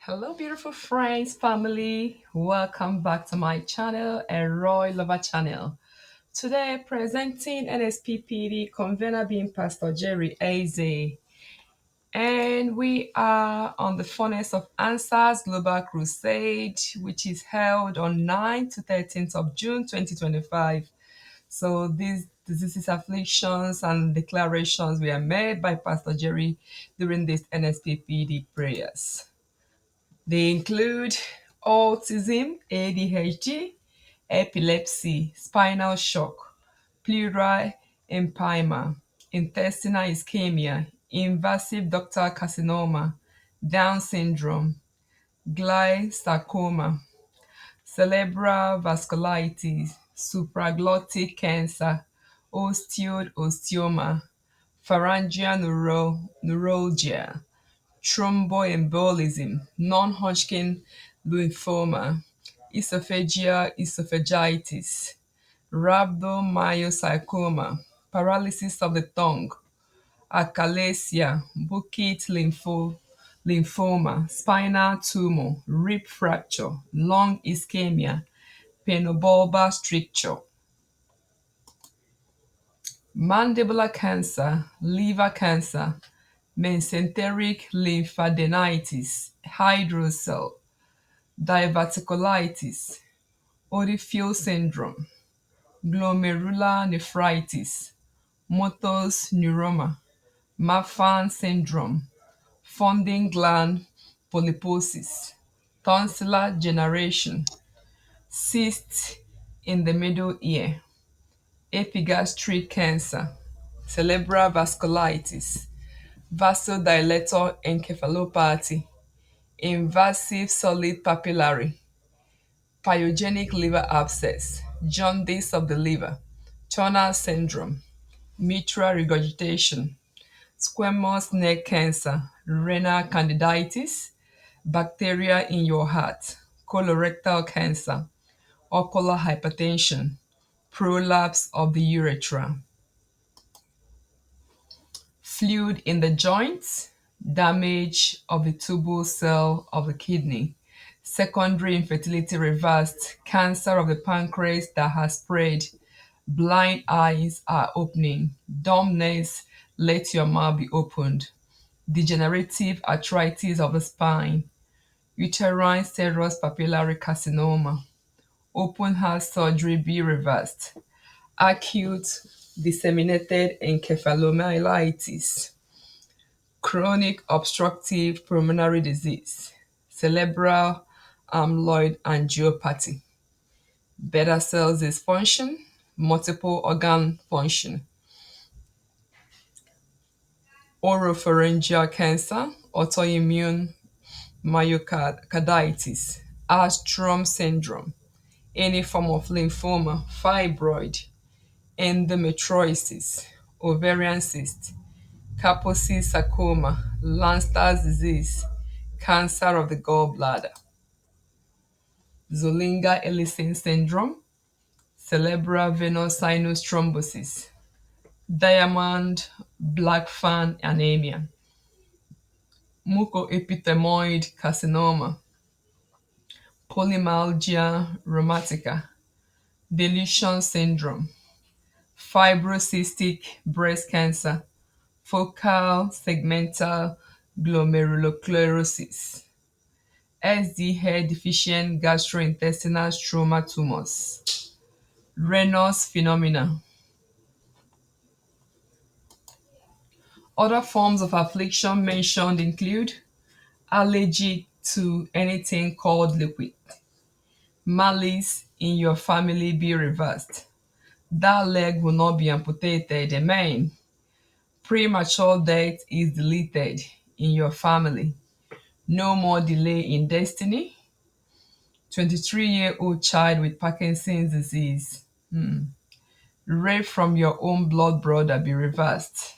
Hello, beautiful friends, family. Welcome back to my channel, a Roy Lover channel. Today, presenting Nsppd convener being Pastor Jerry Eze. And we are on the funnest of Answers Global Crusade, which is held on 9th to 13th of June 2025. So these diseases, afflictions, and declarations were made by Pastor Jerry during this Nsppd prayers. They include autism, ADHD, epilepsy, spinal shock, pleural empyema, intestinal ischemia, invasive ductal carcinoma, Down syndrome, glioblastoma, cerebral vasculitis, supraglottic cancer, osteoma, pharyngeal neuralgia, thromboembolism, non-Hodgkin lymphoma, esophagitis, rhabdomyosarcoma, paralysis of the tongue, achalasia, Burkitt lymphoma, spinal tumor, rib fracture, lung ischemia, penobulbar stricture, mandibular cancer, liver cancer, mesenteric lymphadenitis, hydrocele, diverticulitis, Odiffield syndrome, glomerular nephritis, Mott's neuroma, Marfan syndrome, funding gland polyposis, tonsillar generation, cysts in the middle ear, epigastric cancer, cerebral vasculitis, vasodilator encephalopathy, invasive solid papillary, pyogenic liver abscess, jaundice of the liver, Turner syndrome, mitral regurgitation, squamous neck cancer, renal candidiasis, bacteria in your heart, colorectal cancer, ocular hypertension, prolapse of the urethra, fluid in the joints, damage of the tubule cell of the kidney, secondary infertility reversed, cancer of the pancreas that has spread, blind eyes are opening, dumbness, let your mouth be opened, degenerative arthritis of the spine, uterine serous papillary carcinoma, open heart surgery be reversed, acute disseminated encephalomyelitis, chronic obstructive pulmonary disease, cerebral amyloid angiopathy, beta cells dysfunction, multiple organ function, oropharyngeal cancer, autoimmune myocarditis, Astrom syndrome, any form of lymphoma, fibroid, endometriosis, ovarian cyst, Kaposi sarcoma, Lanstar's disease, cancer of the gallbladder, Zollinger-Ellison syndrome, cerebral venous sinus thrombosis, diamond blackfan anemia, mucoepithemoid carcinoma, polymyalgia rheumatica, dilution syndrome, fibrocystic breast cancer, focal segmental glomerulosclerosis, SD deficient gastrointestinal stromal tumors, Raynaud's phenomena. Other forms of affliction mentioned include allergic to anything called liquid, malice in your family be reversed, that leg will not be amputated, amen. Premature death is deleted in your family. No more delay in destiny. 23-year-old child with Parkinson's disease. Rape from your own blood brother be reversed.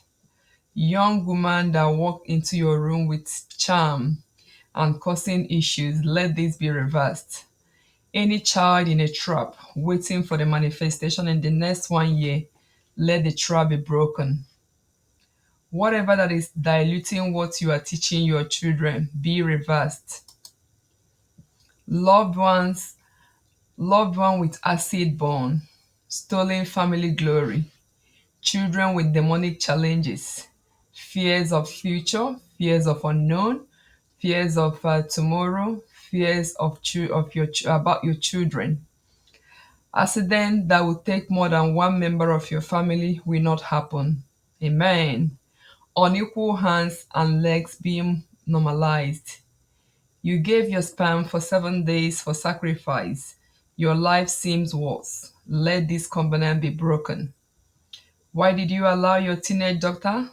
Young woman that walked into your room with charm and causing issues, let this be reversed. Any child in a trap waiting for the manifestation in the next 1 year, let the trap be broken. Whatever that is diluting what you are teaching your children, be reversed. loved ones, loved one with acid burn, stolen family glory, children with demonic challenges, fears of future, fears of unknown, fears of tomorrow, fears of about your children. Accident that will take more than one member of your family will not happen. Amen. Unequal hands and legs being normalized. You gave your sperm for 7 days for sacrifice. Your life seems worse. Let this covenant be broken. Why did you allow your teenage daughter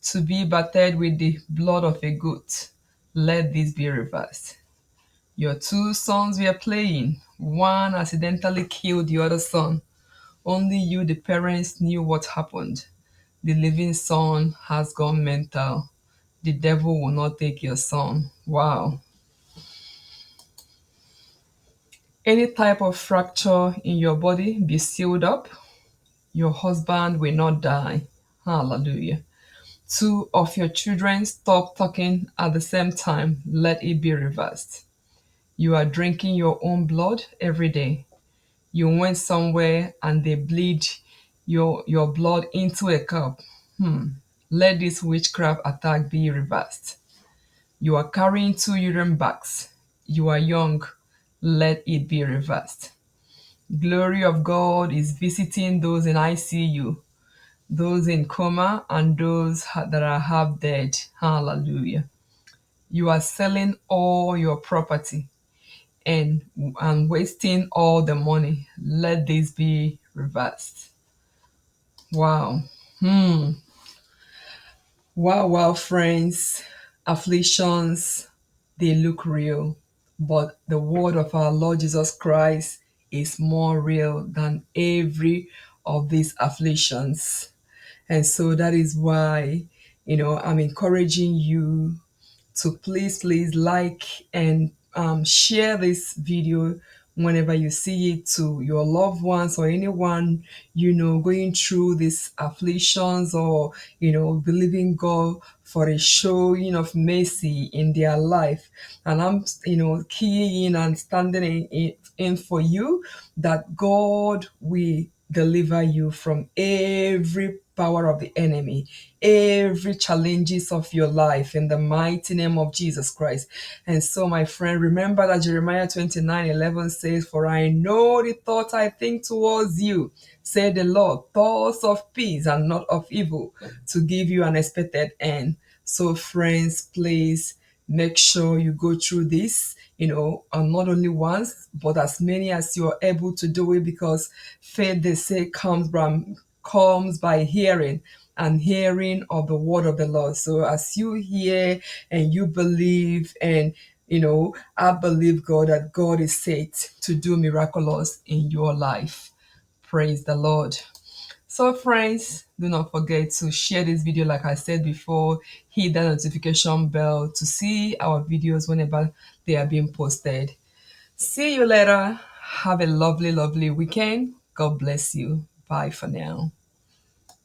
to be battered with the blood of a goat? Let this be reversed. Your two sons were playing. One accidentally killed the other son. Only you, the parents, knew what happened. The living son has gone mental. The devil will not take your son. Wow. Any type of fracture in your body be sealed up. Your husband will not die. Hallelujah. Two of your children stop talking at the same time. Let it be reversed. You are drinking your own blood every day. You went somewhere and they bleed your blood into a cup. Let this witchcraft attack be reversed. You are carrying two urine bags. You are young. Let it be reversed. Glory of God is visiting those in ICU, those in coma, and those that are half dead. Hallelujah. You are selling all your property and wasting all the money. Let this be reversed. Wow. Wow, friends. Afflictions, they look real, but the word of our Lord Jesus Christ is more real than every of these afflictions. And so that is why, I'm encouraging you to please like and share this video whenever you see it to your loved ones or anyone going through these afflictions, or believing God for a showing of mercy in their life. And I'm keying and standing in for you that God will deliver you from every power of the enemy, every challenges of your life, in the mighty name of Jesus Christ. And so, my friend, remember that Jeremiah 29:11 says, "For I know the thought I think towards you, said the Lord, thoughts of peace and not of evil, to give you an expected end." So, friends, please make sure you go through this, and not only once, but as many as you're able to do it, because faith, they say, comes by hearing, and hearing of the word of the Lord. So as you hear and you believe, and I believe God, that God is set to do miraculous in your life. Praise the Lord. So friends, do not forget to share this video. Like I said before, hit the notification bell to see our videos whenever they are being posted. See you later. Have a lovely weekend. God bless you. Bye for now.